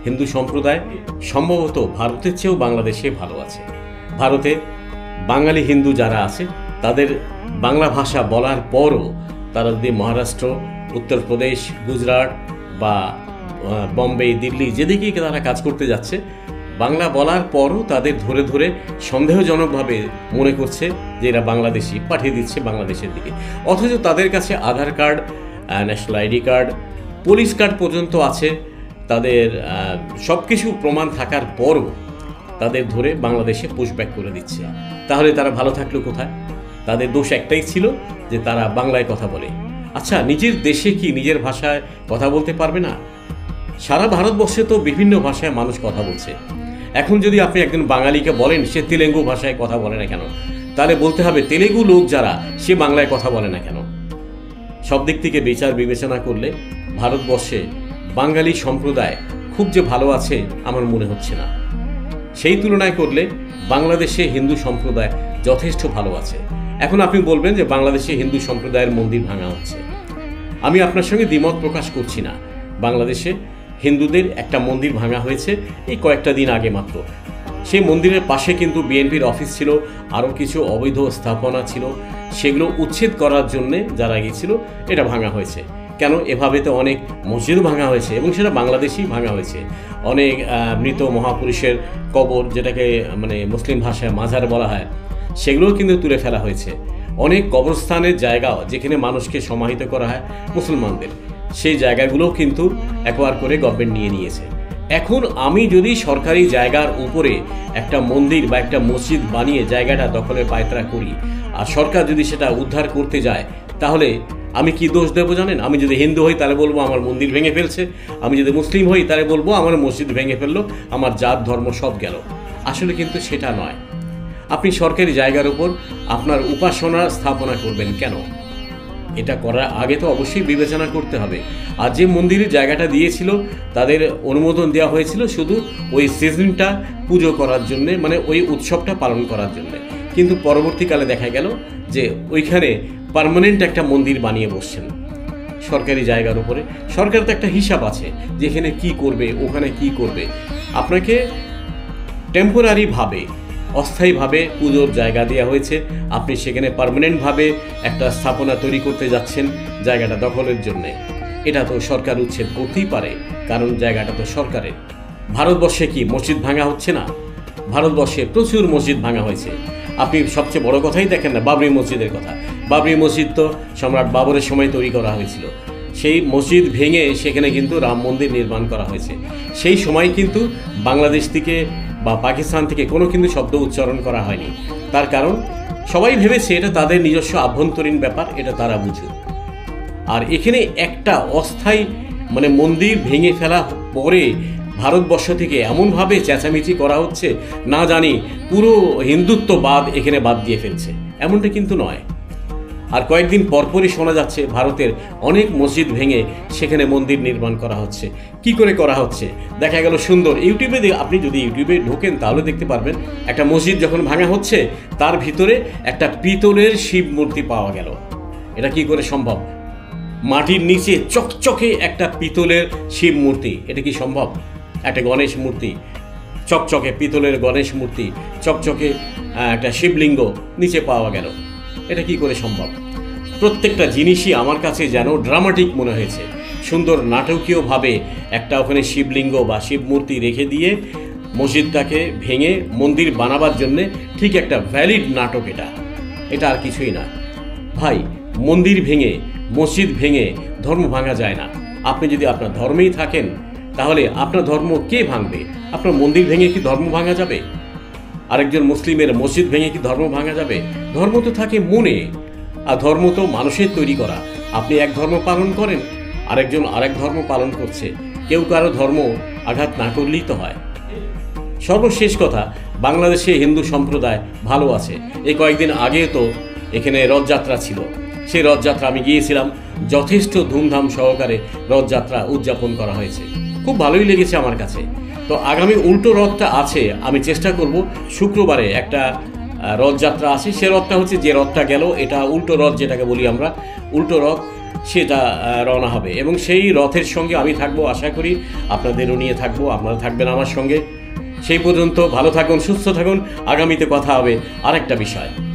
হিন্দু সম্প্রদায় সম্ভবত ভারতের চেয়েও বাংলাদেশে ভালো আছে। ভারতে বাঙালি হিন্দু যারা আছে তাদের বাংলা ভাষা বলার পরও তারা যদি মহারাষ্ট্র, উত্তরপ্রদেশ, গুজরাট বা বম্বে, দিল্লি যেদিকেই তারা কাজ করতে যাচ্ছে, বাংলা বলার পরও তাদের ধরে ধরে সন্দেহজনকভাবে মনে করছে যে এরা বাংলাদেশি, পাঠিয়ে দিচ্ছে বাংলাদেশের দিকে। অথচ তাদের কাছে Aadhaar card, national ID card, police card পর্যন্ত আছে। তাদের সব কিছু প্রমাণ থাকার পরও তাদের ধরে বাংলাদেশে পুশব্যাক করে দিচ্ছে। তাহলে তারা ভালো থাকলো কোথায়? তাদের দোষ একটাই ছিল যে তারা বাংলায় কথা বলে। আচ্ছা, নিজের দেশে কি নিজের ভাষায় কথা বলতে পারবে না? সারা ভারতবর্ষে তো বিভিন্ন ভাষায় মানুষ কথা বলছে। এখন যদি আপনি একজন বাঙালিকে বলেন সে তেলেগু ভাষায় কথা বলে না কেন, তাহলে বলতে হবে তেলেগু লোক যারা সে বাংলায় কথা বলে না কেন। সব দিক থেকে বিচার বিবেচনা করলে ভারতবর্ষে বাঙালি সম্প্রদায় খুব যে ভালো আছে আমার মনে হচ্ছে না। সেই তুলনায় করলে বাংলাদেশে হিন্দু সম্প্রদায় যথেষ্ট ভালো আছে। এখন আপনি বলবেন যে বাংলাদেশে হিন্দু সম্প্রদায়ের মন্দির ভাঙা হচ্ছে। আমি আপনার সঙ্গে দ্বিমত প্রকাশ করছি না। বাংলাদেশে হিন্দুদের একটা মন্দির ভাঙা হয়েছে এই কয়েকটা দিন আগে মাত্র। সেই মন্দিরের পাশে কিন্তু বিএনপির অফিস ছিল, আরও কিছু অবৈধ স্থাপনা ছিল, সেগুলো উচ্ছেদ করার জন্যে যারা গিয়েছিল এটা ভাঙা হয়েছে। কেন? এভাবে তো অনেক মসজিদও ভাঙা হয়েছে এবং সেটা বাংলাদেশেই ভাঙা হয়েছে। অনেক মৃত মহাপুরুষের কবর, যেটাকে মানে মুসলিম ভাষায় মাজার বলা হয়, সেগুলোও কিন্তু তুলে ফেলা হয়েছে। অনেক কবরস্থানের জায়গাও যেখানে মানুষকে সমাহিত করা হয় মুসলমানদের, সেই জায়গাগুলোও কিন্তু অ্যাকোয়ার করে গভর্নমেন্ট নিয়ে নিয়েছে। এখন আমি যদি সরকারি জায়গার উপরে একটা মন্দির বা একটা মসজিদ বানিয়ে জায়গাটা দখলের পায়তারা করি আর সরকার যদি সেটা উদ্ধার করতে যায়, তাহলে আমি কি দোষ দেবো জানেন? আমি যদি হিন্দু হই তাহলে বলবো আমার মন্দির ভেঙে ফেলছে, আমি যদি মুসলিম হই তাহলে বলবো আমার মসজিদ ভেঙে ফেললো, আমার জাত ধর্ম সব গেল। আসলে কিন্তু সেটা নয়। আপনি সরকারি জায়গার উপর আপনার উপাসনা স্থাপনা করবেন কেন? এটা করার আগে তো অবশ্যই বিবেচনা করতে হবে। আর যে মন্দিরের জায়গাটা দিয়েছিল তাদের অনুমোদন দেওয়া হয়েছিল শুধু ওই সিজনটা পুজো করার জন্যে, মানে ওই উৎসবটা পালন করার জন্যে। কিন্তু পরবর্তীকালে দেখা গেল যে ওইখানে পার্মানেন্ট একটা মন্দির বানিয়ে বসছেন সরকারি জায়গার উপরে। সরকার তো একটা হিসাব আছে যেখানে কি করবে, ওখানে কি করবে। আপনাকে টেম্পোরারিভাবে, অস্থায়ীভাবে পুজোর জায়গা দেওয়া হয়েছে, আপনি সেখানে পার্মানেন্টভাবে একটা স্থাপনা তৈরি করতে যাচ্ছেন জায়গাটা দখলের জন্যে। এটা তো সরকার উচ্ছেদ করতেই পারে, কারণ জায়গাটা তো সরকারের। ভারতবর্ষে কি মসজিদ ভাঙা হচ্ছে না? ভারতবর্ষে প্রচুর মসজিদ ভাঙা হয়েছে। আপনি সবচেয়ে বড় কথাই দেখেন না বাবরি মসজিদের কথা। বাবরি মসজিদ তো সম্রাট বাবরের সময় তৈরি করা হয়েছিল। সেই মসজিদ ভেঙে সেখানে কিন্তু রাম মন্দির নির্মাণ করা হয়েছে। সেই সময় কিন্তু বাংলাদেশ থেকে বা পাকিস্তান থেকে কোনো কিন্তু শব্দ উচ্চারণ করা হয়নি। তার কারণ সবাই ভেবেছে এটা তাদের নিজস্ব আভ্যন্তরীণ ব্যাপার, এটা তারা বুঝুক। আর এখানে একটা অস্থায়ী মানে মন্দির ভেঙে ফেলা পরে ভারতবর্ষ থেকে এমনভাবে চেঁচামেচি করা হচ্ছে, না জানি পুরো হিন্দুত্ববাদ এখানে বাদ দিয়ে ফেলছে, এমনটা কিন্তু নয়। আর কয়েকদিন পরপরই শোনা যাচ্ছে ভারতের অনেক মসজিদ ভেঙে সেখানে মন্দির নির্মাণ করা হচ্ছে। কি করে করা হচ্ছে? দেখা গেল সুন্দর ইউটিউবে, আপনি যদি ইউটিউবে ঢোকেন তাহলে দেখতে পারবেন একটা মসজিদ যখন ভাঙা হচ্ছে তার ভিতরে একটা পিতলের শিব মূর্তি পাওয়া গেল। এটা কি করে সম্ভব? মাটির নিচে চকচকে একটা পিতলের শিব মূর্তি, এটা কি সম্ভব? একটা গণেশ মূর্তি, চকচকে পিতলের গণেশ মূর্তি, চকচকে একটা শিবলিঙ্গ নিচে পাওয়া গেল, এটা কি করে সম্ভব? প্রত্যেকটা জিনিসই আমার কাছে যেন ড্রামাটিক মনে হয়েছে। সুন্দর নাটকীয়ভাবে একটা ওখানে শিবলিঙ্গ বা শিব মূর্তি রেখে দিয়ে মসজিদটাকে ভেঙে মন্দির বানাবার জন্যে ঠিক একটা ভ্যালিড নাটক। এটা আর কিছুই না ভাই। মন্দির ভেঙে, মসজিদ ভেঙে ধর্ম ভাঙা যায় না। আপনি যদি আপনার ধর্মেই থাকেন তাহলে আপনার ধর্ম কে ভাঙবে? আপনার মন্দির ভেঙে কি ধর্ম ভাঙা যাবে? আরেকজন মুসলিমের মসজিদ ভেঙে কি ধর্ম ভাঙা যাবে? ধর্ম তো থাকে মনে, আর ধর্ম তো মানুষের তৈরি করা। আপনি এক ধর্ম পালন করেন, আরেকজন আরেক ধর্ম পালন করছে, কেউ কারো ধর্ম আঘাত না করলেই তো হয়। সর্বশেষ কথা, বাংলাদেশে হিন্দু সম্প্রদায় ভালো আছে। এই কয়েকদিন আগে তো এখানে রথযাত্রা ছিল, সেই রথযাত্রা আমি গিয়েছিলাম, যথেষ্ট ধুমধাম সহকারে রথযাত্রা উদযাপন করা হয়েছে, খুব ভালোই লেগেছে আমার কাছে। তো আগামী উল্টো রথটা আছে, আমি চেষ্টা করব শুক্রবারে একটা রথযাত্রা আছে। সে রথটা হচ্ছে যে রথটা গেল, এটা উল্টো রথ যেটাকে বলি আমরা, উল্টো রথ। সেটা রওনা হবে এবং সেই রথের সঙ্গে আমি থাকবো, আশা করি আপনাদেরও নিয়ে থাকবো, আপনারা থাকবেন আমার সঙ্গে। সেই পর্যন্ত ভালো থাকুন, সুস্থ থাকুন। আগামীতে কথা হবে আরেকটা বিষয়।